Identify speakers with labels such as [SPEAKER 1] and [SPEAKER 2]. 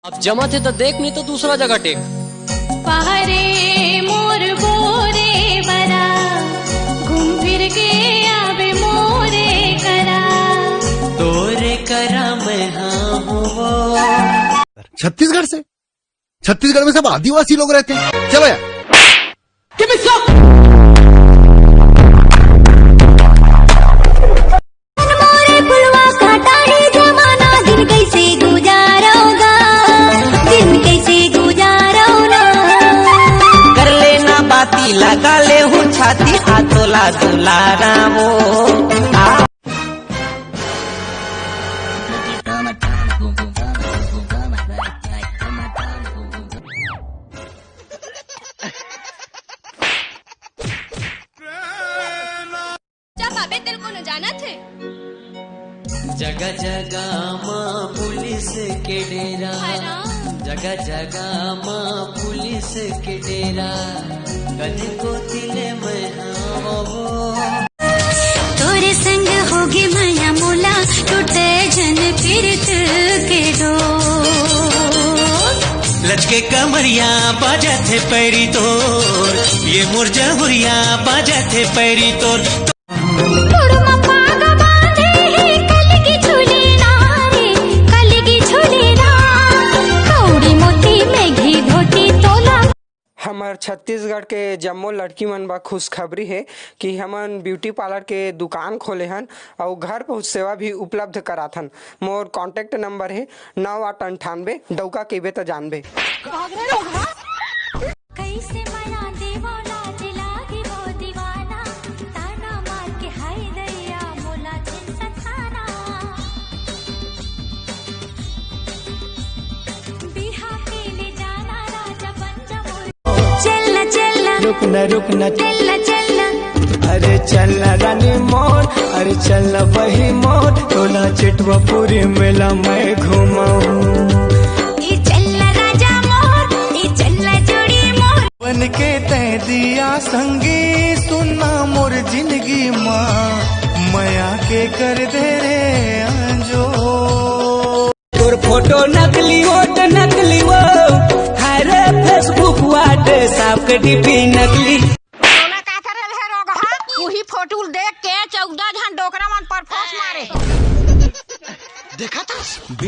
[SPEAKER 1] अब जमा थे तो देख, नहीं तो दूसरा जगह टेक।
[SPEAKER 2] पहरे मोर बोरे बरा, घूम फिर के आवे मोरे करा,
[SPEAKER 3] तोरे करा मैं हाँ हुआ।
[SPEAKER 4] छत्तीसगढ़ से, छत्तीसगढ़ में सब आदिवासी लोग रहते हैं। चलो यार,
[SPEAKER 2] मोरे फुलवा काटा है जमाना, दिन कैसे गुजारोगा, दिन कैसे गुजारोगा।
[SPEAKER 3] कर लेना बाती लगा ले हूँ छाती, आतोला दुलारा वो
[SPEAKER 2] बाबे तेरे को न जाना थे।
[SPEAKER 3] जगह जगह माँ पुलिस के डेरा, जगह जगह माँ पुलिस के डेरा, कद को तिले मैं हाँ वो।
[SPEAKER 2] तोरे संग होगी माया मोला, टूटे जन पीरत के दो।
[SPEAKER 3] लचके कमरिया बाजा थे पैरी तोर, ये मुरझा हुरिया बाजा थे पैरी तोर।
[SPEAKER 5] हमार छत्तीसगढ़ के जम्मो लड़की मन बा खुशखबरी है कि हमन ब्यूटी पार्लर के दुकान खोले हन और घर पहुंच सेवा भी उपलब्ध कराथन। मोर कांटेक्ट नंबर है 9898 डौका केबे तो जानबे।
[SPEAKER 2] कैसे मना देवोला दिलागी वो दीवाना, ताना मार के हाय दैया मोला चिन सताना। बिहा के ले जाना राजा पंचमोर, चलना चलना
[SPEAKER 3] रुकना
[SPEAKER 2] चलना चलना,
[SPEAKER 3] अरे चलना रानी मोर, अरे चलना वही मोर, टोला चिटवा पूरी मेला मैं घुमाऊं।
[SPEAKER 2] ये चलना राजा मोर, ये चलना जोड़ी मोर।
[SPEAKER 6] बन के तह दिया संगी, सुनना मोर जिंदगी माँ, माया के कर दे रे आंजो।
[SPEAKER 3] तोर फोटो नकली ओट नकली वो, हाय रे फेसबुक व्हाट्सएप के डीपी नकली।
[SPEAKER 7] वही फोटो देख के 14 जन डोकरा मन पर फोस मारे।
[SPEAKER 4] देखा था।